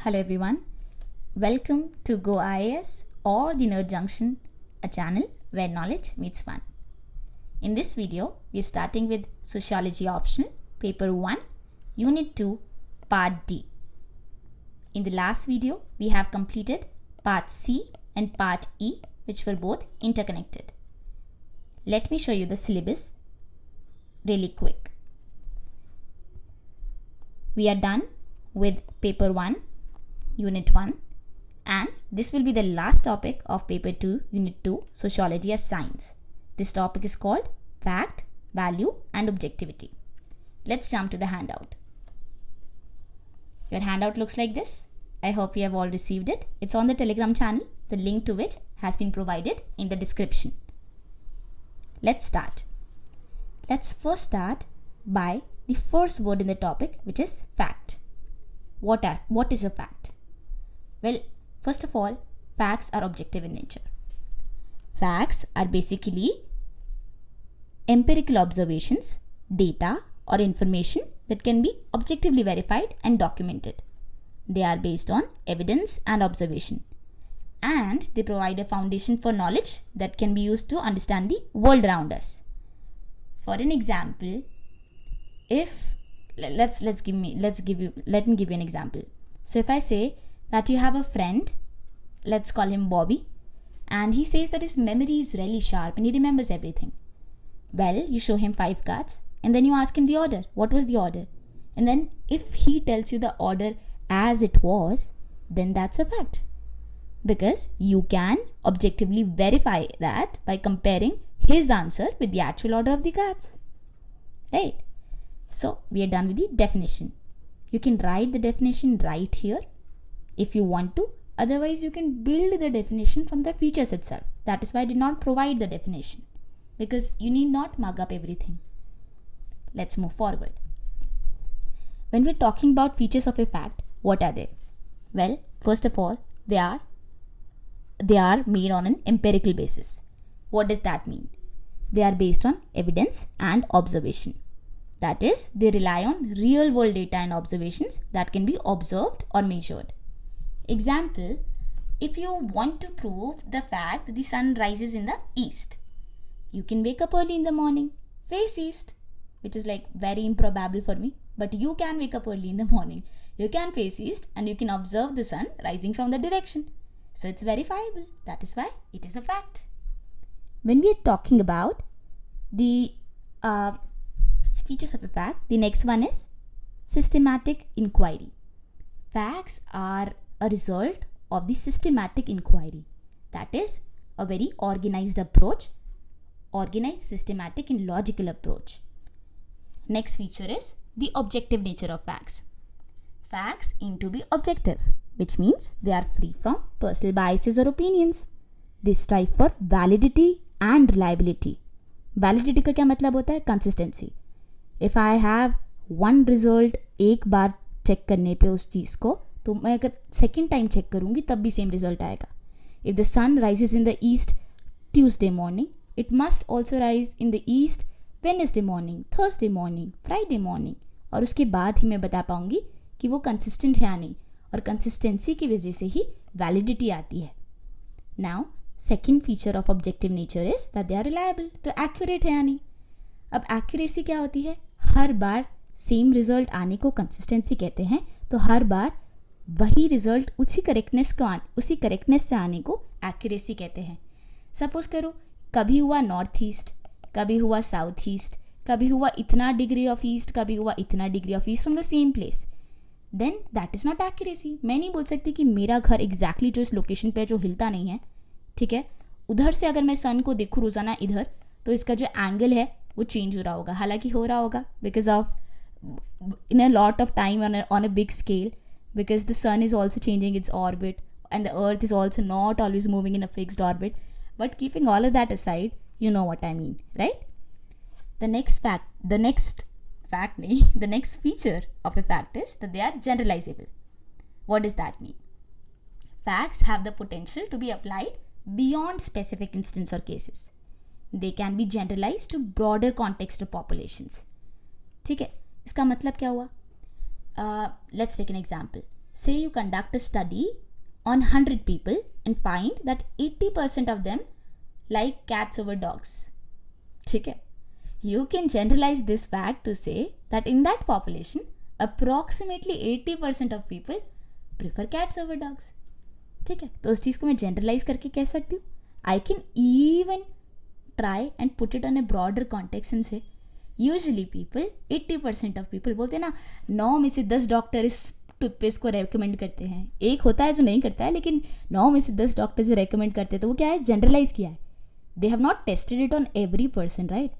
Hello everyone, welcome to Go IAS or the Nerd Junction, a channel where knowledge meets fun. In this video, we are starting with Sociology Optional, Paper 1, Unit 2, Part D. In the last video, we have completed Part C and Part E, which were both interconnected. Let me show you the syllabus really quick. We are done with Paper 1, Unit 1, and this will be the last topic of Paper 2, Unit 2, Sociology as Science. This topic is called Fact, Value and Objectivity. Let's jump to the handout. Your handout looks like this. I hope you have all received it. It's on the Telegram channel, the link to which has been provided in the description. Let's start. Let's first start by the first word in the topic, which is fact. What is a fact? Well, first of all, facts are objective in nature. Facts are basically empirical observations, data or information that can be objectively verified and documented. They are based on evidence and observation, and they provide a foundation for knowledge that can be used to understand the world around us. For an example, let me give you an example. So if I say that you have a friend, let's call him Bobby, and he says that his memory is really sharp and he remembers everything. Well, you show him 5 cards and then you ask him the order. What was the order? And then if he tells you the order as it was, then that's a fact. Because you can objectively verify that by comparing his answer with the actual order of the cards. Right? So we are done with the definition. You can write the definition right here if you want to. Otherwise, you can build the definition from the features itself. That is why I did not provide the definition, because you need not mug up everything. Let's move forward. When we're talking about features of a fact, what are they? Well, first of all, they are made on an empirical basis. What does that mean? They are based on evidence and observation. That is, they rely on real world data and observations that can be observed or measured. Example, if you want to prove the fact that the sun rises in the east, you can wake up early in the morning, face east, which is like very improbable for me, but you can wake up early in the morning. You can face east and you can observe the sun rising from the direction. So it's verifiable. That is why it is a fact. When we are talking about the features of a fact, the next one is systematic inquiry. Facts are a result of the systematic inquiry. That is a very organized approach, organized, systematic and logical approach. Next feature is the objective nature of facts. Facts aim to be objective, which means they are free from personal biases or opinions. They strive for validity and reliability. Validity का क्या मतलब होता है? Consistency. If I have one result एक बार check करने पे उस चीज़ को, तो मैं अगर सेकेंड टाइम चेक करूँगी तब भी सेम रिजल्ट आएगा. If the sun rises in the east Tuesday morning, it must also rise in the east Wednesday morning, Thursday morning, Friday morning, और उसके बाद ही मैं बता पाऊँगी कि वो कंसिस्टेंट है या नहीं, और कंसिस्टेंसी की वजह से ही वैलिडिटी आती है. Now second feature of objective nature is that they are reliable. तो एक्यूरेट है या नहीं. अब एक्यूरेसी क्या होती है? हर बार सेम रिजल्ट आने को कंसिस्टेंसी कहते हैं. तो हर बार वही रिजल्ट उसी करेक्टनेस से आने को एक्यूरेसी कहते हैं. सपोज करो कभी हुआ नॉर्थ ईस्ट, कभी हुआ साउथ ईस्ट, कभी हुआ इतना डिग्री ऑफ ईस्ट, कभी हुआ इतना degree of east from the same place, then that is not accuracy. मैं नहीं बोल सकती कि मेरा घर एग्जैक्टली जो इस लोकेशन पे जो हिलता नहीं है, ठीक है, उधर से अगर मैं सन को देखूँ रोज़ाना इधर, तो इसका जो एंगल है वो चेंज हो रहा होगा. हालांकि हो रहा होगा because of in a lot of time on a big scale, because the sun is also changing its orbit and the earth is also not always moving in a fixed orbit. But keeping all of that aside, you know what I mean, right? The next feature of a fact is that they are generalizable. What does that mean? Facts have the potential to be applied beyond specific instances or cases. They can be generalized to broader context of populations. ठीक है, इसका मतलब क्या हुआ? Let's take an example. Say you conduct a study on 100 people and find that 80% of them like cats over dogs. ठीक है? You can generalize this fact to say that in that population, approximately 80% of people prefer cats over dogs. ठीक है? तो उस चीज़ को मैं generalise करके कह सकती हूँ. I can even try and put it on a broader context and say, usually people, 80% of people बोलते हैं ना, 9 में से 10 डॉक्टर इस टूथपेस्ट को रेकमेंड करते हैं. एक होता है जो नहीं करता है, लेकिन 9 में से 10 डॉक्टर जो रेकमेंड करते हैं, तो वो क्या है, जनरलाइज किया है. They have not tested it on every person, right,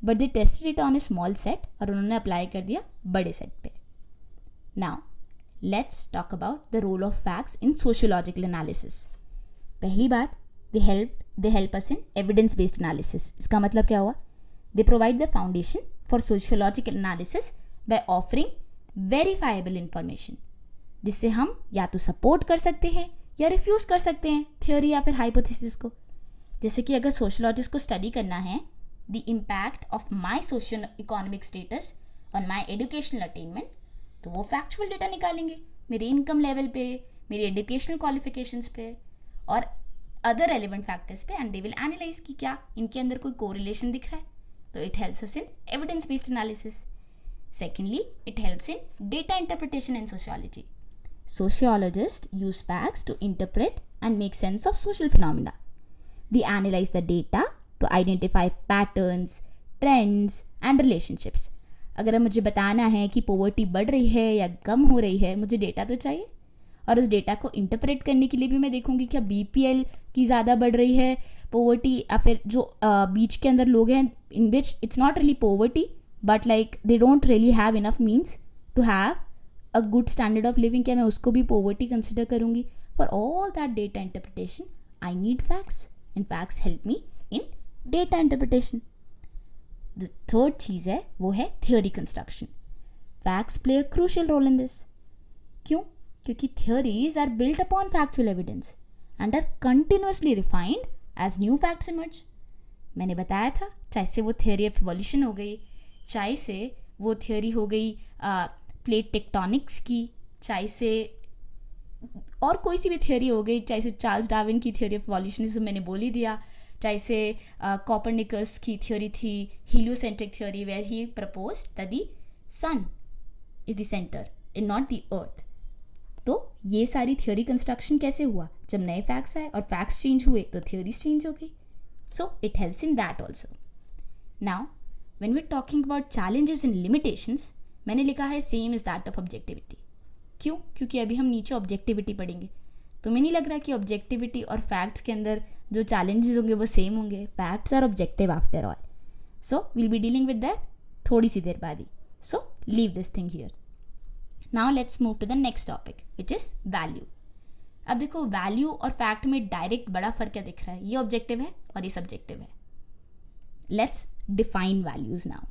but they tested it on a small set और उन्होंने अप्लाई कर दिया बड़े सेट पे. Now let's talk about the role of facts in sociological analysis. पहली बात, they help us in evidence based analysis. इसका मतलब क्या हुआ? They provide the foundation for sociological analysis by offering verifiable information, जिससे हम या तो सपोर्ट कर सकते हैं या रिफ्यूज कर सकते हैं थ्योरी या फिर हाइपोथेसिस को. जैसे कि अगर सोशियोलॉजिस्ट को स्टडी करना है the impact of my socio economic status on my educational attainment, तो वो फैक्चुअल डेटा निकालेंगे मेरे इनकम लेवल पे, मेरे एजुकेशनल क्वालिफिकेशंस पे और अदर रेलिवेंट फैक्टर्स पे, एंड दे विल एनालाइज कि क्या इनके अंदर कोई कोरिलेशन दिख रहा है. तो it helps us in evidence based analysis. Secondly, it helps in data interpretation in sociology. Sociologists use facts to interpret and make sense of social phenomena. They analyze the data to identify patterns, trends, and relationships. अगर मुझे बताना है कि poverty बढ़ रही है या कम हो रही है, मुझे डेटा तो चाहिए, और उस डेटा को इंटरप्रेट करने के लिए भी मैं देखूंगी क्या BPL की ज़्यादा बढ़ रही है पॉवर्टी, या फिर जो बीच के अंदर लोग हैं in which it's not really poverty but like they don't really have enough means to have a good standard of living, क्या मैं उसको भी पॉवर्टी कंसिडर करूंगी? For all that data interpretation I need facts, and facts help me in data interpretation. The third चीज़ है वो है theory construction. Facts play a crucial role in this. क्यों? क्योंकि theories are built upon factual evidence and are continuously refined as new facts emerge. मैंने बताया था, चाहे से वो थ्योरी ऑफ इवोल्यूशन हो गई, चाहे से वो थ्योरी हो गई प्लेट टेक्टोनिक्स की, चाहे से और कोई सी भी थ्योरी हो गई, चाहे से चार्ल्स डार्विन की थ्योरी ऑफ इवोल्यूशनिज्म मैंने बोल ही दिया, चाहे से कोपरनिकस की थ्योरी थी heliocentric theory where he proposed that the sun is the centre and not the earth. तो ये सारी थ्योरी कंस्ट्रक्शन कैसे हुआ? जब नए फैक्ट्स आए और फैक्ट्स चेंज हुए तो थ्योरीज चेंज हो गई. So it helps in that also. Now when we are talking about challenges and limitations, मैंने लिखा है same is that of objectivity. क्यों? क्योंकि अभी हम नीचे ऑब्जेक्टिविटी पढ़ेंगे. तुम्हें नहीं लग रहा कि ऑब्जेक्टिविटी और फैक्ट्स के अंदर जो चैलेंजेस होंगे वो सेम होंगे? Facts are objective after all. So will be dealing with that थोड़ी सी देर बाद ही. So leave this thing here. Now let's move to the next topic which is value. अब देखो, वैल्यू और फैक्ट में डायरेक्ट बड़ा फर्क क्या दिख रहा है? ये ऑब्जेक्टिव है और ये सब्जेक्टिव है. Let's define values now.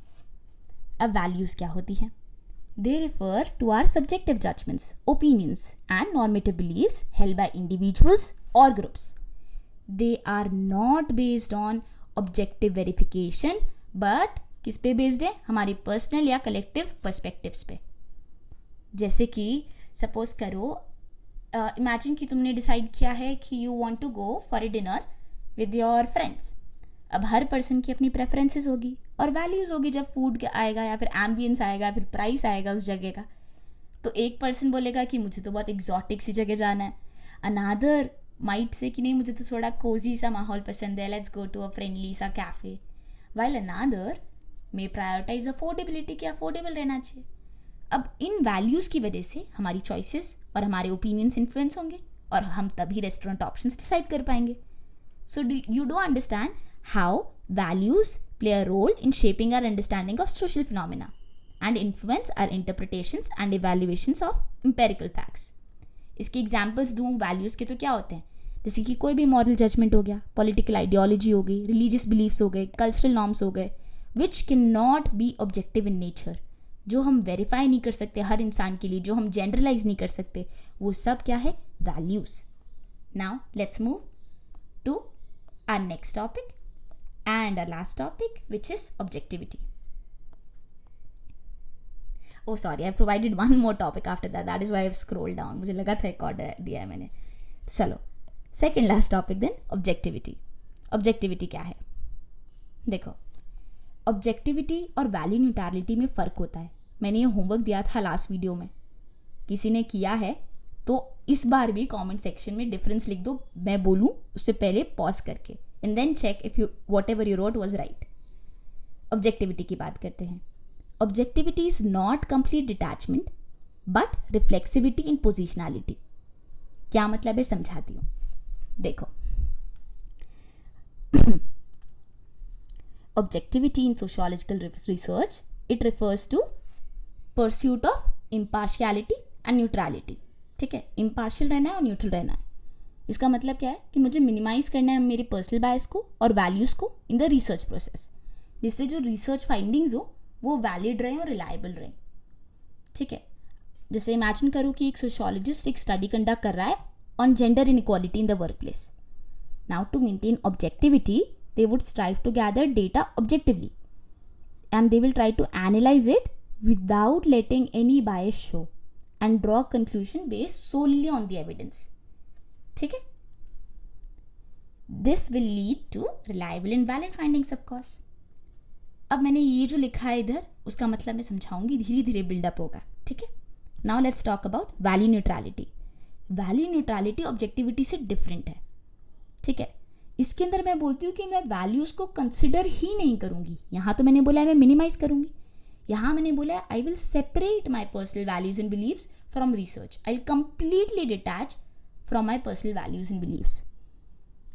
अब वैल्यूज क्या होती हैं? They refer to our subjective judgments, opinions, and normative beliefs held by individuals or groups. They are not based on objective verification, but किस पे बेस्ड है? हमारी पर्सनल या कलेक्टिव पर्सपेक्टिव्स पे. जैसे कि सपोज करो, इमेजिन कि तुमने डिसाइड किया है कि you want to go for a dinner with your friends. अब हर पर्सन की अपनी प्रेफरेंसेस होगी और वैल्यूज़ होगी जब फूड आएगा या फिर एम्बियंस आएगा या फिर प्राइस आएगा उस जगह का. तो एक पर्सन बोलेगा कि मुझे तो बहुत एग्जॉटिक सी जगह जाना है. अनादर माइट से कि नहीं, मुझे तो थोड़ा कोजी सा माहौल पसंद है, let's go to a friendly सा cafe. While another may prioritise affordability, कि अफोर्डेबल रहना चाहिए. अब इन वैल्यूज़ की वजह से हमारी चॉइसेस और हमारे ओपिनियंस इन्फ्लुएंस होंगे और हम तभी रेस्टोरेंट ऑप्शंस डिसाइड कर पाएंगे. So you do understand how values play a role in shaping our understanding of social phenomena and influence our interpretations and evaluations of empirical facts. इसके examples दूँ values के तो क्या होते हैं? जैसे कि कोई भी मॉरल जजमेंट हो गया, पॉलिटिकल आइडियोलॉजी हो गई, रिलीजियस बिलीफ्स हो गए, कल्चरल नॉर्म्स हो गए, which can not be objective in nature, जो हम वेरीफाई नहीं कर सकते हर इंसान के लिए, जो हम जनरलाइज नहीं कर सकते, वो सब क्या है? Values. Now let's move to our next topic and our last topic, which is objectivity. Oh sorry, I provided one more topic after that is why I scroll down, मुझे लगा था एक और दिया है मैंने। तो चलो second last topic then, objectivity. Objectivity क्या है? देखो, ऑब्जेक्टिविटी और वैल्यू न्यूट्रलिटी में फ़र्क होता है। मैंने ये होमवर्क दिया था लास्ट वीडियो में, किसी ने किया है तो इस बार भी कमेंट सेक्शन में डिफरेंस लिख दो, मैं बोलूँ उससे पहले पॉज करके, and then check if you whatever you wrote was right. Objectivity की बात करते हैं। Objectivity is not complete detachment but reflexivity in positionality. क्या मतलब है समझाती हूँ, देखो। Objectivity in sociological research, it refers to pursuit of impartiality and neutrality। ठीक है, impartial रहना है और neutral रहना है। इसका मतलब क्या है कि मुझे मिनिमाइज करना है मेरी पर्सनल बायस को और वैल्यूज़ को इन द रिसर्च प्रोसेस, जिससे जो रिसर्च फाइंडिंग्स हो वो वैलिड रहे और रिलायबल रहे। ठीक है, जैसे इमेजिन करो कि एक सोशियोलॉजिस्ट एक स्टडी कंडक्ट कर रहा है on gender inequality in the workplace. Now to maintain objectivity they would strive to gather data objectively and they will try to analyze it without letting any bias show and draw conclusion based solely on the evidence। ठीक है, this will lead to reliable and valid findings of course। अब मैंने ये जो लिखा है इधर उसका मतलब मैं समझाऊंगी, धीरे धीरे बिल्डअप होगा। ठीक है, now let's talk about value neutrality. Value neutrality objectivity से डिफरेंट है। ठीक है, इसके अंदर मैं बोलती हूँ कि मैं वैल्यूज़ को कंसिडर ही नहीं करूँगी। यहाँ तो मैंने बोला है मैं मिनिमाइज करूँगी, यहाँ मैंने बोला है I will separate my personal values and beliefs from research. I will completely detach from my personal values and beliefs.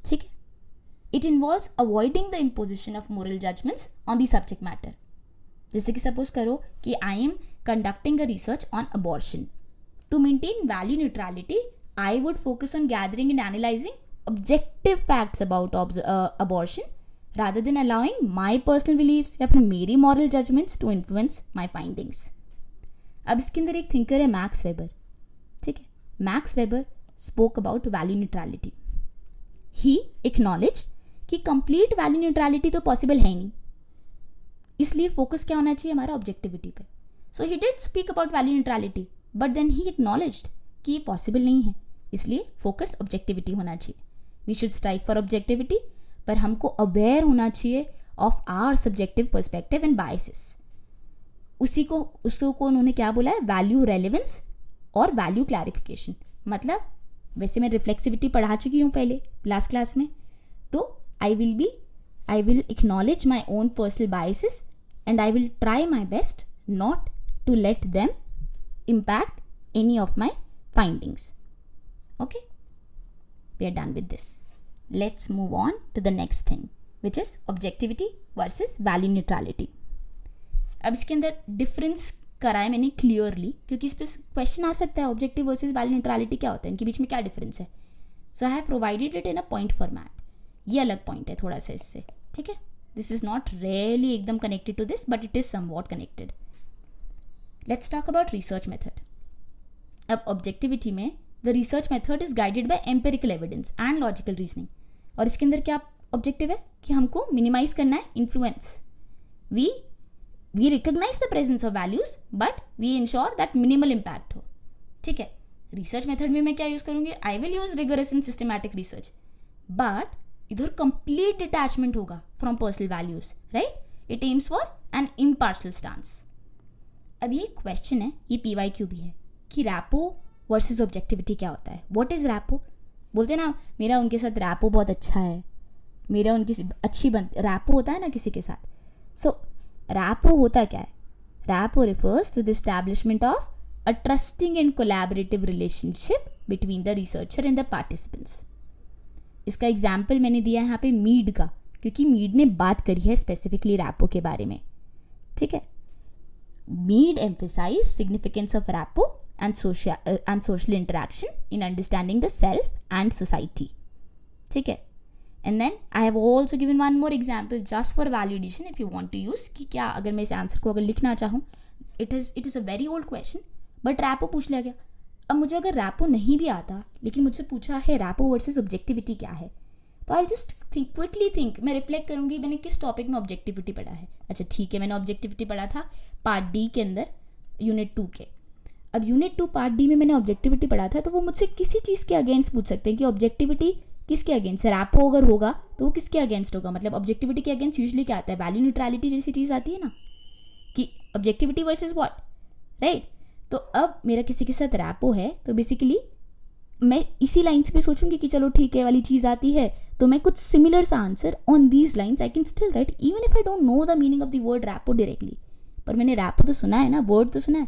ठीक है, it involves avoiding the imposition of moral judgements on the subject matter. जैसे कि suppose करो कि I am conducting a research on abortion. To maintain value neutrality I would focus on gathering and analysing objective facts about abortion rather than allowing my personal beliefs या फिर मेरी moral judgments to influence my findings। अब इसके अंदर एक thinker है Max weber. ठीक है, Max weber spoke about value neutrality। he acknowledged कि complete value neutrality तो possible है ही नहीं, इसलिए फोकस क्या होना चाहिए हमारा ऑब्जेक्टिविटी पे। so he did speak about value neutrality but then he acknowledged कि ये पॉसिबल नहीं है, इसलिए फोकस ऑब्जेक्टिविटी होना चाहिए। We should strive for objectivity, पर हमको अवेयर होना चाहिए of our subjective perspective and biases. उसको उन्होंने क्या बोला है, वैल्यू रेलेवेंस और वैल्यू क्लैरिफिकेशन। मतलब वैसे मैं रिफ्लेक्सिविटी पढ़ा चुकी हूँ पहले लास्ट क्लास में, तो I will acknowledge my own personal biases and I will try my best not to let them impact any of my findings. Okay, we are done with this. Let's move on to the next thing, which is objectivity versus value neutrality। अब इसके अंदर difference करा है मैंने clearly, क्योंकि इस पर question आ सकता है ऑब्जेक्टिव वर्सेस वैल्यू न्यूट्रलिटी क्या होता है, इनके बीच में क्या डिफरेंस है। So I have provided it in a point format. ये अलग पॉइंट है थोड़ा सा इससे। ठीक है, दिस इज नॉट रियली एकदम connected to this but it is somewhat connected. Let's talk about research method. अब ऑब्जेक्टिविटी में the research method is guided by empirical evidence and logical reasoning. और इसके अंदर क्या ऑब्जेक्टिव है कि हमको मिनिमाइज करना है influence. We recognise the presence of values but we ensure that minimal impact हो। ठीक है, रिसर्च मेथड में मैं क्या यूज करूंगी, I will use rigorous and systematic research, but इधर कंप्लीट डिटैचमेंट होगा from personal values. Right, it aims for an impartial stance. अब ये क्वेश्चन है, ये PYQ भी है कि रैपो वर्सेस ऑब्जेक्टिविटी क्या होता है। What is rapport? बोलते ना मेरा उनके साथ रैपो बहुत अच्छा है, मेरा उनकी अच्छी रैपो होता है ना किसी के साथ। सो रैपो होता क्या है? Rapport refers to the establishment of a trusting and collaborative relationship between the researcher and the participants. इसका एग्जाम्पल मैंने दिया है यहाँ पे मीड का, क्योंकि मीड ने बात करी है स्पेसिफिकली रैपो के बारे में। ठीक है, Mead emphasize significance of rapport and social interaction in understanding the self and society। ठीक है, and then I have also given one more example just for validation if you want to use कि क्या अगर मैं इस answer को अगर लिखना चाहूँ, it is a very old question but rapport पूछ लिया गया। अब मुझे अगर रैपो नहीं भी आता लेकिन मुझसे पूछा है रैपो वर्सेस ऑब्जेक्टिविटी क्या है, तो आई जस्ट क्विकली थिंक, मैं रिफ्लेक्ट करूँगी मैंने किस टॉपिक में ऑब्जेक्टिविटी पढ़ा है। अच्छा ठीक है, मैंने ऑब्जेक्टिविटी पढ़ा था पार्ट डी के अंदर यूनिट 2 के। अब यूनिट 2 पार्ट डी में मैंने ऑब्जेक्टिविटी पढ़ा था, तो वो मुझसे किसी चीज़ के अगेंस्ट पूछ सकते हैं कि ऑब्जेक्टिविटी किसके अगेंस्ट है। रैपो अगर होगा तो वो किसके अगेंस्ट होगा, मतलब ऑब्जेक्टिविटी के अगेंस्ट यूजली क्या आता है, वैल्यू न्यूट्रलिटी जैसी चीज़ आती है ना, कि ऑब्जेक्टिविटी वर्सेस व्हाट, राइट। तो अब मेरा किसी के साथ रैपो है, तो बेसिकली मैं इसी लाइन्स पे सोचूंगी कि चलो ठीक है वाली चीज़ आती है, तो मैं कुछ सिमिलर सा answer on these lines I can still right even if I don't know the meaning of the word rapport directly. पर मैंने रैपो तो सुना है ना, वर्ड तो सुना है,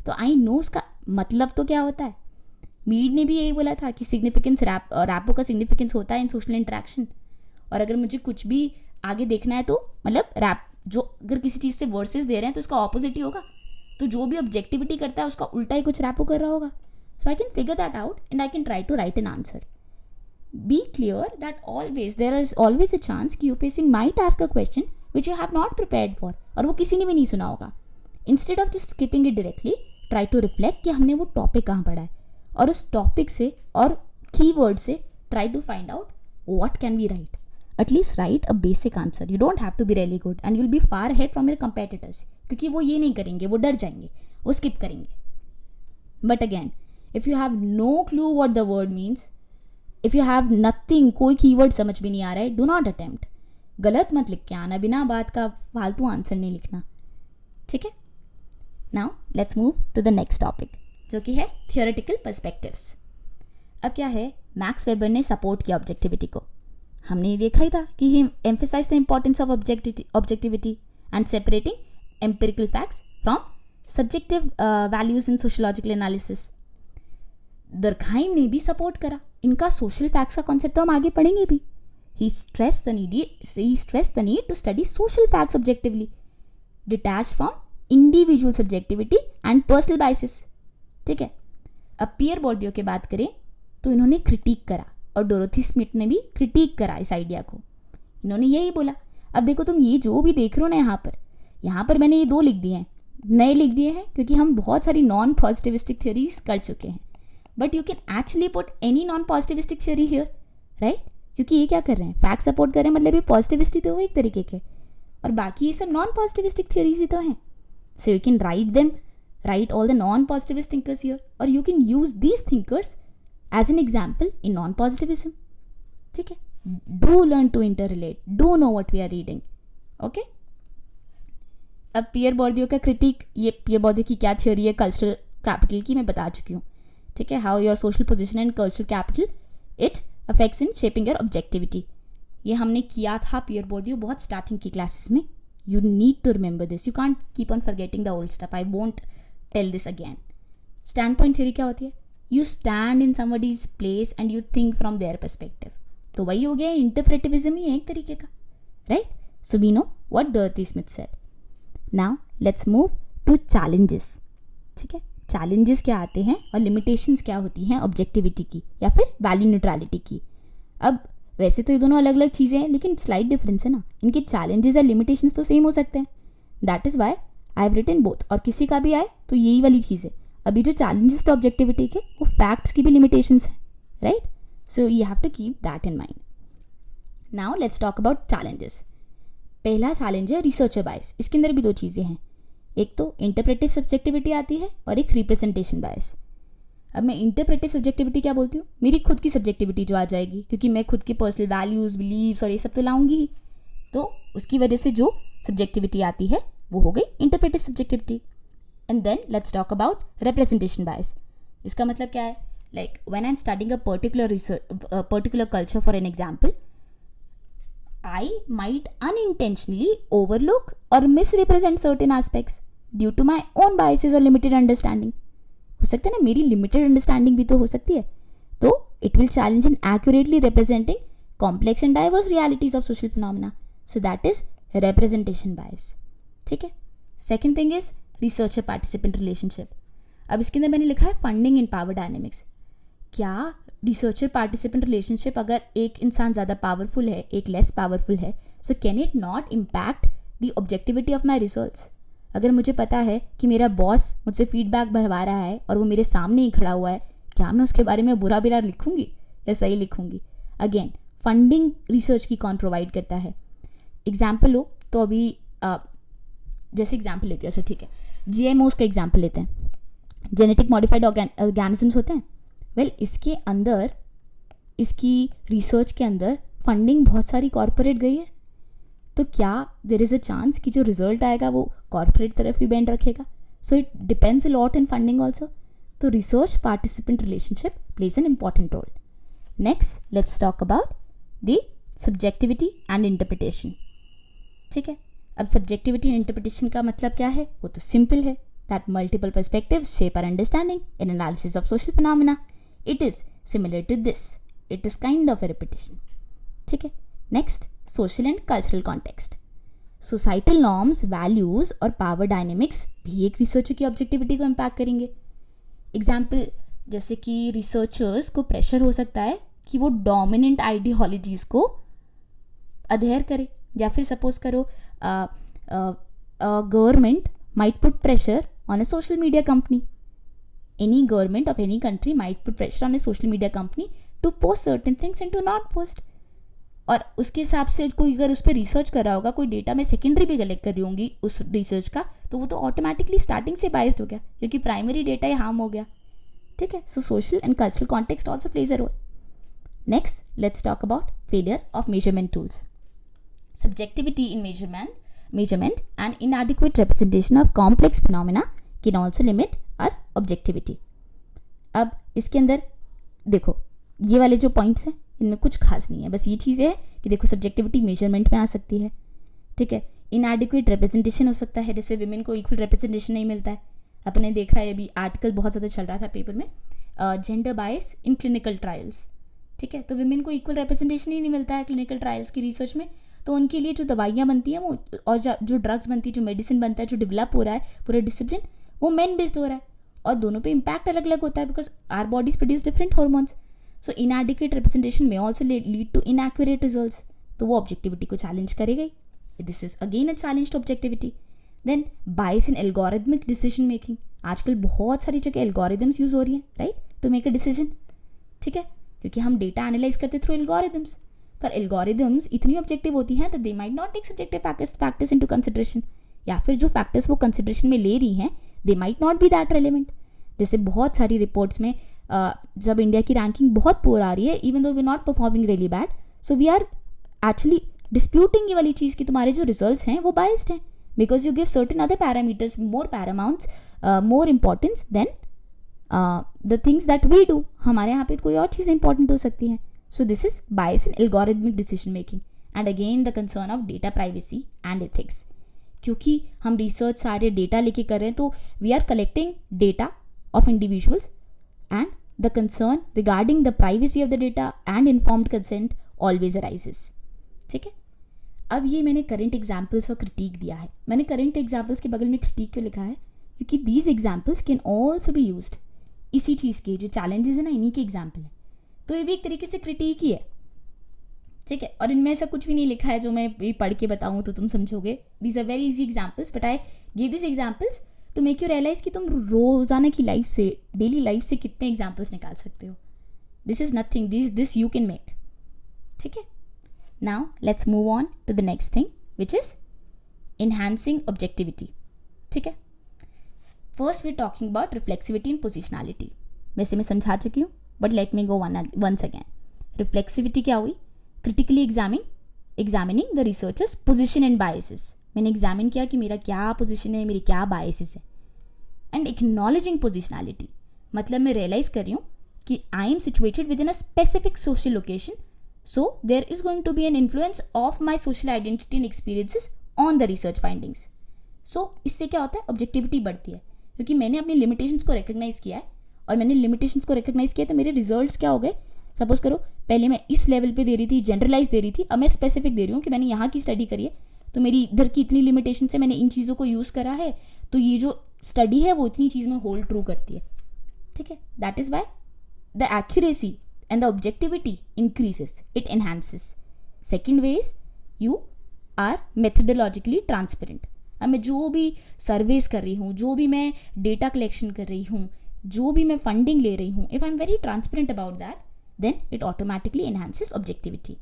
तो आई नो उसका मतलब तो क्या होता है। मीड ने भी यही बोला था कि सिग्निफिकेंस रैपो का सिग्निफिकेंस होता है इन सोशल इंटरेक्शन। और अगर मुझे कुछ भी आगे देखना है तो मतलब रैप जो अगर किसी चीज़ से वर्सेस दे रहे हैं तो उसका ऑपोजिट ही होगा, तो जो भी ऑब्जेक्टिविटी करता है उसका उल्टा ही कुछ रैपो कर रहा होगा। So I can figure that out and I can try to write an answer. Be clear that always there is always a chance कि UPSC might ask a question which you have not prepared for, और वो किसी ने भी नहीं सुना होगा। Instead of just skipping it directly, try to reflect कि हमने वो टॉपिक कहाँ पढ़ा है, और उस टॉपिक से और कीवर्ड से try to find out what can we write. At least write a basic answer. You don't have to be really good and you will be far head from your competitors, क्योंकि वो ये नहीं करेंगे, वो डर जाएंगे, वो स्किप करेंगे। But again if you have no clue what the word means, if you have nothing, कोई कीवर्ड समझ में नहीं आ रहा है, डू नॉट अटेम्प्ट। गलत मत लिख के आना, बिना बात का फालतू आंसर नहीं लिखना, ठीक है। Now let's move to the next topic, जो कि है थियोरेटिकल पर्सपेक्टिव्स। अब क्या है, मैक्स वेबर ने सपोर्ट किया ऑब्जेक्टिविटी को। हमने ये देखा ही था कि he emphasize the importance of objectivity and separating empirical facts from subjective values in sociological analysis. Durkheim ने भी सपोर्ट करा इनका सोशल फैक्ट्स का कॉन्सेप्ट, तो हम आगे पढ़ेंगे भी। He stress the need to study social facts objectively, detach from individual subjectivity and personal biases, ठीक है। अब पियर बोर्डियो की बात करें तो इन्होंने क्रिटिक करा, और डोरोथी स्मिथ ने भी क्रिटिक करा इस आइडिया को। इन्होंने यही बोला, अब देखो तुम ये जो भी देख रहे हो ना यहाँ पर मैंने ये 2 लिख दिए हैं, नए लिख दिए हैं, क्योंकि हम बहुत सारी नॉन पॉजिटिविस्टिक थ्योरीज कर चुके हैं। But you can actually put any non positivistic theory here, right, क्योंकि ये क्या कर रहे हैं, फैक्ट सपोर्ट कर रहे हैं, मतलब ये पॉजिटिविस्टिक तो वो एक तरीके के, और बाकी ये सब नॉन पॉजिटिविस्टिक थ्योरीज ही तो हैं। So you can write all the non-positivist thinkers here, or you can use these thinkers as an example in non-positivism, ठीक है। Do learn to interrelate, do know what we are reading, okay। अब पियर बोर्डियो का critic, ये पियर बोर्डियो की क्या theory है cultural capital की, मैं बता चुकी हूँ, ठीक है। How your social position and cultural capital it affects in shaping your objectivity, ये हमने किया था पियर बोर्डियो बहुत स्टार्टिंग की क्लासेस में। You need to remember this. You can't keep on forgetting the old stuff. I won't tell this again. Standpoint theory क्या होती है? You stand in somebody's place and you think from their perspective. तो वही हो गया, इंटरप्रेटिविज्म ही है एक तरीके का, right? So we know what Dorothy Smith said. Now let's move to challenges. ठीक है, challenges क्या आते हैं और limitations क्या होती हैं ऑब्जेक्टिविटी की या फिर वैल्यू न्यूट्रलिटी की। अब वैसे तो ये दोनों अलग अलग चीज़ें हैं, लेकिन स्लाइट डिफरेंस है ना, इनके चैलेंजेस या लिमिटेशंस तो सेम हो सकते हैं। That is why I have written both, और किसी का भी आए तो यही वाली चीज़ है। अभी जो चैलेंजेस थे ऑब्जेक्टिविटी के, वो फैक्ट्स की भी लिमिटेशंस हैं, right. So you have to keep that in mind. Now let's talk about challenges. पहला चैलेंज है रिसर्चर बायस। इसके अंदर भी 2 चीज़ें हैं, एक तो इंटरप्रेटिव सब्जेक्टिविटी आती है और एक रिप्रेजेंटेशन बायस। अब मैं इंटरप्रेटिव सब्जेक्टिविटी क्या बोलती हूँ, मेरी खुद की सब्जेक्टिविटी जो आ जाएगी, क्योंकि मैं खुद के पर्सनल वैल्यूज़, बिलीव्स और ये सब तो लाऊंगी ही, तो उसकी वजह से जो सब्जेक्टिविटी आती है वो हो गई interpretive subjectivity. And then let's talk about representation bias. इसका मतलब क्या है, like when I am studying a particular culture for an example, I might unintentionally overlook or misrepresent certain aspects due to my own biases or limited understanding. हो सकता है ना, मेरी limited understanding भी तो हो सकती है, तो it will challenge in accurately representing complex and diverse realities of social phenomena, so that is representation bias, ठीक है। Second thing is researcher participant relationship. अब इसके अंदर मैंने लिखा है फंडिंग इन पावर डायनेमिक्स। क्या रिसर्चर पार्टिसिपेंट रिलेशनशिप, अगर एक इंसान ज़्यादा पावरफुल है, एक लेस पावरफुल है, so can it not impact the objectivity of my research. अगर मुझे पता है कि मेरा बॉस मुझसे फीडबैक भरवा रहा है और वो मेरे सामने ही खड़ा हुआ है, क्या मैं उसके बारे में बुरा बिरा लिखूंगी या सही लिखूंगी? अगेन फंडिंग रिसर्च की कौन प्रोवाइड करता है? एग्जाम्पल लो तो अभी जैसे एग्जाम्पल लेती हूँ, अच्छा ठीक है, GMOs का एग्जाम्पल लेते हैं, जेनेटिक मॉडिफाइड ऑर्गेनिजम्स होते हैं। वेल इसके अंदर, इसकी रिसर्च के अंदर फंडिंग बहुत सारी कॉरपोरेट गई है, तो क्या देर इज़ अ चांस कि जो रिजल्ट आएगा वो कॉरपोरेट तरफ ही बेंड रखेगा? So it depends a lot in funding also. तो research participant relationship plays an important role. Next let's talk about the subjectivity and interpretation. ठीक है, अब सब्जेक्टिविटी एंड इंटरप्रिटेशन का मतलब क्या है? वो तो सिंपल है, that multiple perspectives shape our understanding in analysis of social phenomena. It is similar to this, it is kind of a repetition. ठीक है, next social and cultural context. Societal norms, values और power dynamics भी एक researcher की objectivity को impact करेंगे। Example, जैसे कि रिसर्चर्स को प्रेशर हो सकता है कि वो डोमिनेंट आइडियोलॉजीज को अधेयर करे, या फिर सपोज करो government might put pressure on a social media company. Any government of any country might put pressure on a social media company to post certain things and to not post. और उसके हिसाब से कोई अगर उस पर research कर रहा होगा, कोई डेटा मैं सेकेंडरी भी कलेक्ट कर रही होंगी उस रिसर्च का, तो वो तो ऑटोमेटिकली स्टार्टिंग से बाइस्ड हो गया, क्योंकि प्राइमरी डेटा ही हार्म हो गया। ठीक है, so social and cultural context also plays a role. Next let's talk about failure of measurement tools. Subjectivity in measurement and inadequate representation of complex phenomena can also limit our objectivity. अब इसके अंदर देखो, ये वाले जो points हैं इनमें कुछ खास नहीं है, बस ये चीज़ है कि देखो सब्जेक्टिविटी मेजरमेंट में आ सकती है। ठीक है, इनएडिक्वेट रिप्रेजेंटेशन हो सकता है, जैसे विमेन को इक्वल रिप्रेजेंटेशन नहीं मिलता है। अपने देखा है, अभी आर्टिकल बहुत ज़्यादा चल रहा था पेपर में, gender bias in clinical trials. ठीक है, तो विमेन को इक्वल रिप्रेजेंटेशन ही नहीं मिलता है क्लिनिकल ट्रायल्स की रिसर्च में, तो उनके लिए जो दवाइयाँ बनती हैं वो, और जो ड्रग्स बनती है, जो मेडिसिन बनता है, जो डेवलप हो रहा है पूरा डिसिप्लिन, वो मेन बेस्ड हो रहा है, और दोनों पे इम्पैक्ट अलग अलग होता है, because our bodies produce different hormones. So inadequate representation में also lead to inaccurate results, तो वो ऑब्जेक्टिविटी को चैलेंज करेगा ही। This is again a challenge to objectivity. Then bias in algorithmic decision making. आजकल बहुत सारी जगह एल्गोरिदम्स यूज हो रही हैं, right, to make a decision. ठीक है, क्योंकि हम डेटा एनालाइज करते थ्रू एल्गोरिदम्स, पर एल्गोरिदम्स इतनी ऑब्जेक्टिव होती हैं तो they might not take subjective factors into consideration, या फिर जो फैक्टर्स वो कंसिडरेशन में ले रही हैं they might not be that relevant. जैसे बहुत सारी रिपोर्ट्स में जब इंडिया की रैंकिंग बहुत पुअर आ रही है, even though we not performing really bad, so we are actually disputing ये वाली चीज़ कि तुम्हारे जो रिजल्ट्स हैं वो बायस्ड हैं, because you give certain other parameters more paramounts, more importance than the things that we do. हमारे यहाँ पे कोई और चीज़ें इंपॉर्टेंट हो सकती हैं। So this is bias in algorithmic decision making, and again the concern of data privacy and ethics. क्योंकि हम रिसर्च सारे डेटा लेके कर रहे हैं, तो we are collecting data of individuals and the concern regarding the privacy of the data and informed consent always arises. ठीक है, अब ये मैंने करंट एग्जाम्पल्स और क्रिटिक दिया है। मैंने करंट एग्जाम्पल्स के बगल में क्रिटिक क्यों लिखा है? क्योंकि these examples can also be used. इसी चीज़ के जो चैलेंजेस है ना, इन्हीं के एग्जाम्पल है, तो ये भी एक तरीके से क्रिटिक ही है। ठीक है, और इनमें ऐसा कुछ भी नहीं लिखा है जो मैं ये पढ़ के बताऊँ तो तुम समझोगे। These are very easy examples, but I give this examples to make you realize कि तुम रोजाना की लाइफ से, डेली लाइफ से कितने एग्जाम्पल्स निकाल सकते हो। This is nothing, this you can make. ठीक है, now let's move on to the next thing which is enhancing objectivity. ठीक है, first we talking about reflexivity and positionality. वैसे मैं समझा चुकी हूँ, but let me go once again. Reflexivity क्या हुई? Critically examining the researcher's position and biases. मैंने एग्जामिन किया कि मेरा क्या पोजिशन है, मेरी क्या बायसेस है। एंड एक्नॉलेजिंग पोजिशनैलिटी, मतलब मैं रियलाइज कर रही हूँ कि I am situated within a specific social location, so there is going to be an influence of my social identity and experiences on the research findings. सो इससे क्या होता है? ऑब्जेक्टिविटी बढ़ती है, क्योंकि मैंने अपनी लिमिटेशंस को रिकग्नाइज किया है, और मैंने लिमिटेशंस को रिकग्नाइज किया तो मेरे रिजल्ट्स क्या हो गए? सपोज करो पहले मैं इस लेवल पे दे रही थी, जनरलाइज दे रही थी, अब मैं स्पेसिफिक दे रही हूँ कि मैंने यहाँ की स्टडी करी है, तो मेरी इधर की इतनी लिमिटेशन से मैंने इन चीज़ों को यूज़ करा है, तो ये जो स्टडी है वो इतनी चीज़ में होल्ड ट्रू करती है। ठीक है, that is why the accuracy and the objectivity increases, it enhances. Second way is you are methodologically transparent. अब मैं जो भी सर्वेस कर रही हूँ, जो भी मैं डेटा कलेक्शन कर रही हूँ, जो भी मैं फंडिंग ले रही हूँ, if I am very transparent about that, then it automatically enhances objectivity.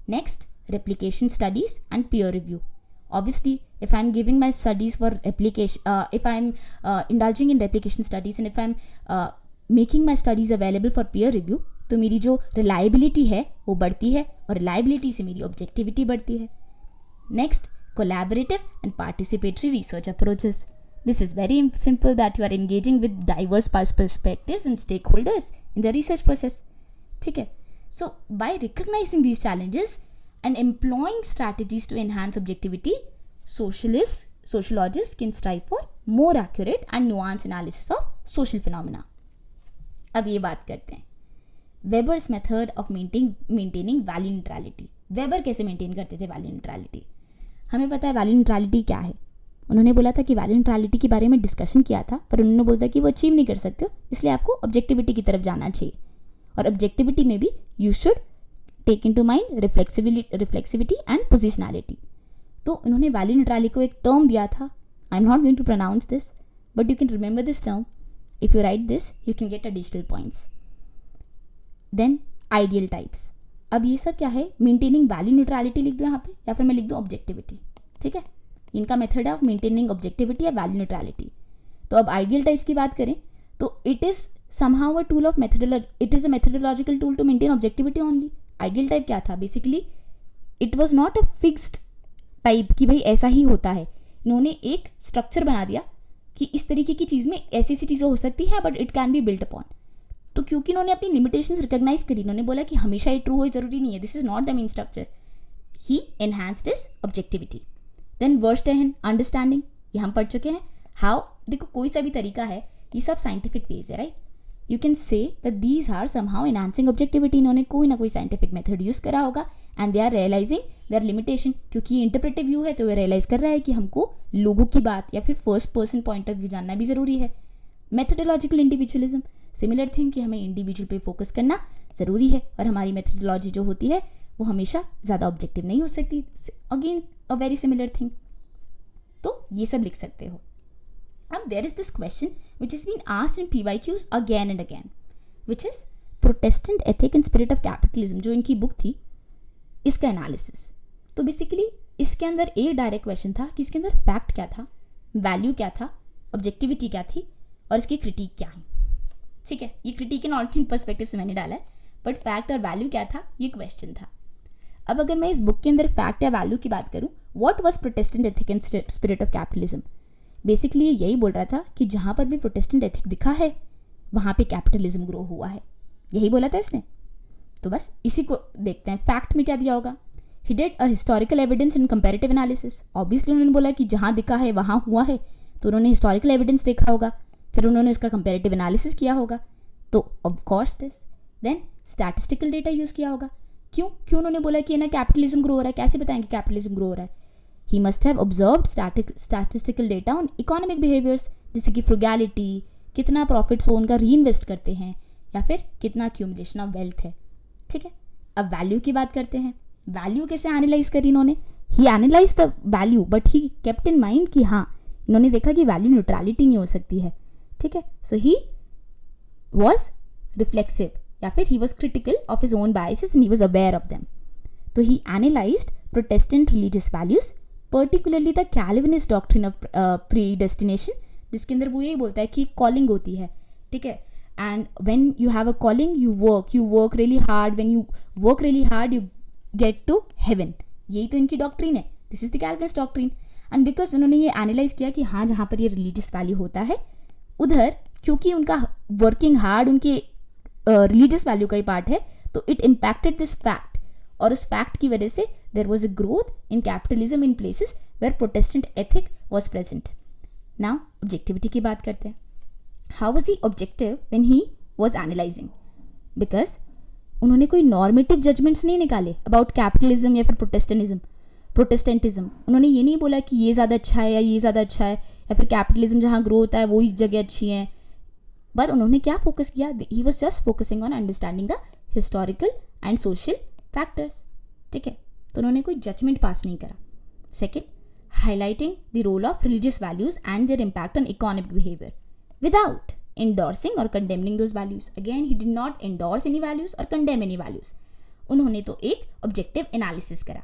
Next, replication studies and peer review. Obviously, if I'm giving my studies for replication, if I'm indulging in replication studies and if I'm making my studies available for peer review, तो मेरी जो reliability है वो बढ़ती है और reliability से मेरी objectivity बढ़ती है. Next, collaborative and participatory research approaches. This is very simple that you are engaging with diverse perspectives and stakeholders in the research process. ठीक है. So, by recognizing these challenges and employing strategies to enhance objectivity, sociologists can strive for more accurate and nuanced analysis of social phenomena. अब ये बात करते हैं Weber's method of maintaining value neutrality. Weber कैसे maintain करते the value neutrality? हमें पता है वैल्यू न्यूट्रलिटी क्या है. उन्होंने बोला था कि वैल्यू न्यूट्रलिटी के बारे में डिस्कशन किया था, पर उन्होंने बोला कि वो अचीव नहीं कर सकते हो, इसलिए आपको ऑब्जेक्टिविटी की तरफ जाना चाहिए. और ऑब्जेक्टिविटी में भी you should take into mind reflexivity and positionality. तो उन्होंने वैल्यू न्यूट्रलिटी को एक टर्म दिया था. I am not going to pronounce this, but you can remember this term. If you write this you can get additional points. Then ideal types. अब ये सब क्या है? मेंटेनिंग वैल्यू न्यूट्रलिटी लिख दो यहाँ पे, या फिर मैं लिख दूँ ऑब्जेक्टिविटी. ठीक है, इनका मेथड है ऑफ मेंटेनिंग ऑब्जेक्टिविटी या वैल्यू न्यूट्रलिटी. तो अब आइडियल टाइप्स की बात करें तो it is somehow a tool of methodology. It is a methodological tool to maintain objectivity only. Ideal type क्या था? Basically, it was not a fixed type कि भाई ऐसा ही होता है. इन्होंने एक स्ट्रक्चर बना दिया कि इस तरीके की चीज़ में ऐसी सी चीज़ें हो सकती है, but it can be built upon. तो क्योंकि इन्होंने अपनी लिमिटेशंस रिकॉग्नाइज करी, इन्होंने बोला कि हमेशा ये ट्रू हो ज़रूरी नहीं है, this is not the main structure. He enhanced his objectivity. Then verstehen understanding, ये हम पढ़ चुके हैं. हाउ, देखो कोई सा भी तरीका है, ये सब साइंटिफिक वेज है, right. You can say that these are somehow enhancing objectivity. इन्होंने कोई ना कोई साइंटिफिक मेथड यूज़ करा होगा and they are realizing their limitation. क्योंकि इंटरप्रेटिव व्यू है तो वे रियलाइज कर रहा है कि हमको लोगों की बात या फिर first person point of view जानना भी ज़रूरी है. मेथडोलॉजिकल इंडिविजुअलिज्म, सिमिलर थिंग कि हमें इंडिविजुअल पे फोकस करना ज़रूरी है और हमारी मेथडोलॉजी जो होती है वो हमेशा ज़्यादा ऑब्जेक्टिव नहीं हो सकती. Again a very similar thing. तो ये सब लिख सकते हो. Now there is this question which has been asked in PYQs again and again, which is Protestant ethic and spirit of capitalism. जो इनकी बुक थी, इसका एनालिसिस. तो बेसिकली इसके अंदर एक डायरेक्ट क्वेश्चन था कि इसके अंदर फैक्ट क्या था, वैल्यू क्या था, ऑब्जेक्टिविटी क्या थी और इसकी क्रिटिक क्या है. ठीक है, ये क्रिटिक इन ऑल्टरनेट पर्सपेक्टिव से मैंने डाला है, बट फैक्ट और वैल्यू क्या था ये क्वेश्चन था. अब अगर मैं इस बुक के अंदर फैक्ट या वैल्यू की बात करूँ, what was Protestant ethic and spirit of capitalism. Basically यही बोल रहा था कि जहाँ पर भी प्रोटेस्टेंट एथिक दिखा है वहाँ पे कैपिटलिज्म ग्रो हुआ है, यही बोला था इसने. तो बस इसी को देखते हैं फैक्ट में क्या दिया होगा. He did a historical evidence in comparative analysis. Obviously उन्होंने बोला कि जहाँ दिखा है वहाँ हुआ है, तो उन्होंने हिस्टोरिकल एविडेंस देखा होगा, फिर उन्होंने इसका कंपैरेटिव एनालिसिस किया होगा. तो of course this. Then statistical data use किया होगा. क्यों उन्होंने बोला कि ना कैपिटलिज्म ग्रो हो रहा है, कैसे बताएंगे कैपिटलिज्म ग्रो हो रहा है. He must have observed statistical data on economic behaviors, जैसे कि फ्रुगैलिटी, कितना प्रॉफिट्स वो उनका री इन्वेस्ट करते हैं या फिर कितना accumulation ऑफ वेल्थ है. ठीक है, अब वैल्यू की बात करते हैं. वैल्यू कैसे एनालाइज करी इन्होंने. He analyze the value but he kept in mind कि हाँ इन्होंने देखा कि वैल्यू न्यूट्रलिटी नहीं हो सकती है. ठीक है, सो ही वॉज रिफ्लेक्सिव या फिर he was critical of his own biases and he was aware of them. तो he analyzed Protestant religious values, particularly the Calvinist doctrine of predestination, जिसके अंदर वो यही बोलता है कि कॉलिंग होती है. ठीक है, and when you have a calling you work really hard, when you work really hard you get to heaven. यही तो इनकी डॉक्ट्रिन है. This is the Calvinist doctrine. And because उन्होंने ये एनालाइज किया कि हाँ जहाँ पर ये रिलीजियस वैल्यू होता है उधर, क्योंकि उनका वर्किंग हार्ड उनके रिलीजियस वैल्यू का ही पार्ट है, तो इट इम्पैक्टेड दिस फैक्ट. और उस फैक्ट की वजह से there was a growth in capitalism in places where Protestant ethic was present. Now objectivity की बात करते हैं. How was he objective when he was analysing. Because उन्होंने कोई नॉर्मेटिव जजमेंट्स नहीं निकाले अबाउट कैपिटलिज्म या फिर प्रोटेस्टेंटिज्म. उन्होंने ये नहीं बोला कि ये ज़्यादा अच्छा है या ये ज़्यादा अच्छा है, या फिर कैपिटलिज्म जहाँ ग्रो होता है वो इस जगह अच्छी है. पर उन्होंने क्या फोकस किया, he was just focusing on understanding the historical and social factors. ठीक है, तो उन्होंने कोई जजमेंट पास नहीं करा. Second, highlighting the role of religious values and their impact on economic behaviour without endorsing or condemning those values. Again, he did not endorse any values or condemn any values. उन्होंने तो एक objective analysis करा.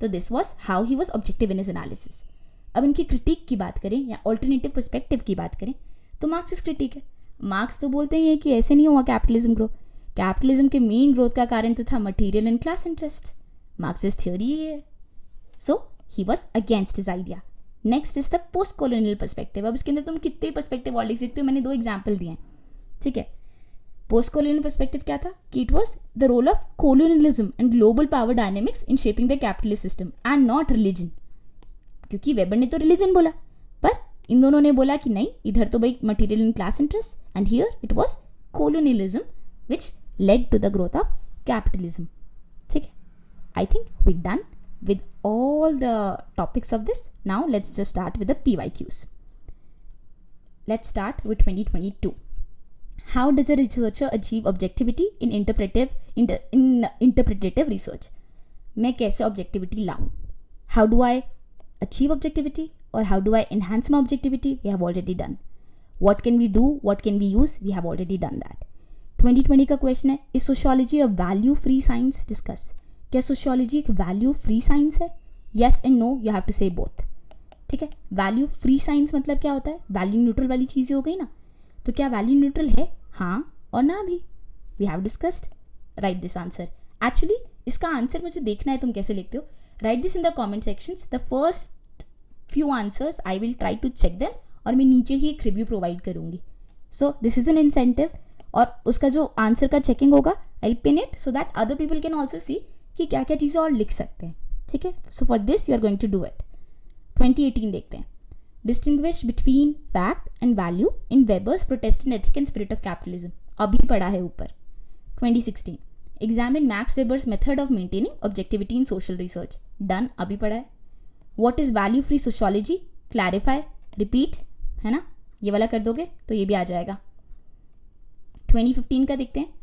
तो this was how he was objective in his analysis. अब इनकी critic की बात करें या ऑल्टरनेटिव पर्सपेक्टिव की बात करें तो मार्क्सिस्ट क्रिटिक है. मार्क्स तो बोलते ही है कि ऐसे नहीं हुआ कैपिटलिज्म ग्रो. कैपिटलिज्म के मेन ग्रोथ का कारण तो था material and class interest. Marxist theory ही है. So he was against his idea. Next is the post colonial perspective. अब इसके अंदर तुम कितने पर्सपेक्टिव और लिख सकते हो, मैंने 2 एग्जाम्पल दिए हैं. ठीक है. पोस्ट कॉलोनियल पर्सपेक्टिव क्या था कि it was the role of colonialism and global power dynamics in shaping the capitalist system and not religion. क्योंकि वेबर ने तो रिलीजन बोला, पर इन दोनों ने बोला कि नहीं, इधर तो भाई material and class interest, and here it was colonialism which led to the growth of capitalism. ठीक है. I think we done with all the topics of this. Now let's just start with the PYQs. Let's start with 2022. How does a researcher achieve objectivity in interpretative research? मैं कैसे objectivity लाऊं? How do I achieve objectivity or how do I enhance my objectivity? We have already done. What can we do? What can we use? We have already done that. 2020 का question है, is sociology a value free science? Discuss. क्या sociology एक value free science है? Yes and no, you have to say both. ठीक है. Value free science मतलब क्या होता है? वैल्यू न्यूट्रल वाली चीज़ें हो गई ना. तो क्या वैल्यू न्यूट्रल है? हाँ और ना भी. We have discussed. Write this answer. Actually इसका आंसर मुझे देखना है तुम कैसे लिखते हो. Write this in the comment sections. The first few answers I will try to check them और मैं नीचे ही एक रिव्यू प्रोवाइड करूंगी. So this is an incentive. और उसका जो आंसर का चेकिंग होगा I will pin it so that other people can also see कि क्या क्या चीज़ें और लिख सकते हैं. ठीक है. So for this you are going to do it. 2018 देखते हैं. Distinguish between fact and value in Weber's Protestant ethic and spirit of capitalism. अभी पढ़ा है ऊपर. 2016 examine Max Weber's method of maintaining objectivity in social research. Done. अभी पढ़ा है. What is value free sociology? Clarify, repeat, है ना. ये वाला कर दोगे तो ये भी आ जाएगा. 2015 का देखते हैं.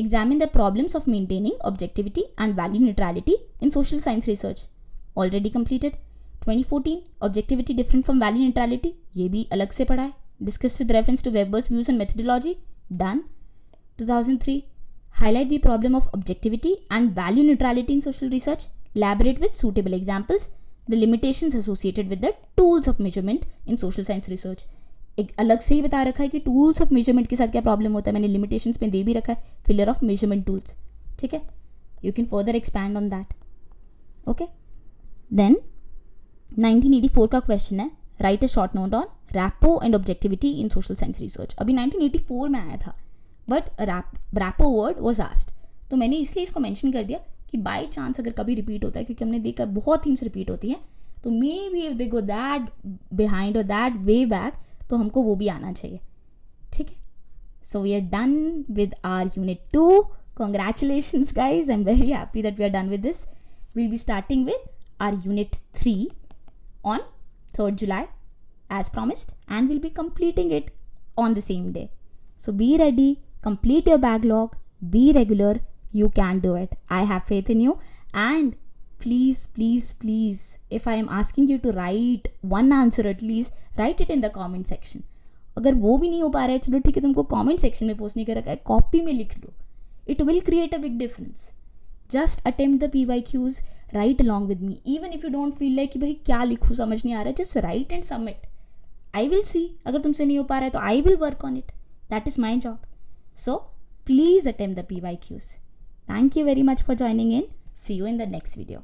Examine the problems of maintaining objectivity and value neutrality in social science research. Already completed. 2014 objectivity different from value neutrality. ये भी अलग से पढ़ा है. Discuss with reference to Weber's views and methodology. Done. 2003 highlight the problem of objectivity and value neutrality in social research. Elaborate with suitable examples the limitations associated with the tools of measurement in social science research. एक अलग से ही बता रखा है कि tools of measurement के साथ क्या प्रॉब्लम होता है. मैंने लिमिटेशंस में दे भी रखा है. Failure of measurement tools. ठीक है. You can further expand on that. Okay. Then 1984 का क्वेश्चन है, write a short note on rapport and objectivity in social science research. अभी 1984 में आया था but rapport word was asked. तो मैंने इसलिए इसको मैंशन कर दिया कि बाई चांस अगर कभी रिपीट होता है, क्योंकि हमने देखा बहुत थीम्स रिपीट होती हैं, तो maybe if they go that behind और दैट वे बैक तो हमको वो भी आना चाहिए. ठीक है. So we are done with our unit 2. Congratulations guys. I am very happy that we are done with this. We'll be starting with our unit 3 on 3rd July as promised and we'll be completing it on the same day. So be ready, complete your backlog, be regular, you can do it. I have faith in you. And please, please, please, if I am asking you to write one answer at least, write it in the comment section. अगर वो भी नहीं हो पा रहा है, चलो ठीक है, तुमको कमेंट सेक्शन में पोस्ट नहीं कर रखा है, कॉपी में लिख लो. It will create a big difference. Just attempt the PYQs, right along with me. Even if you don't feel like कि भाई क्या लिखूँ समझ नहीं आ रहा है, just write and submit. I will see. अगर तुमसे नहीं हो पा रहा है तो I will work on it. That is my job. So please attempt the PYQs. Thank you very much for joining in. See you in the next video.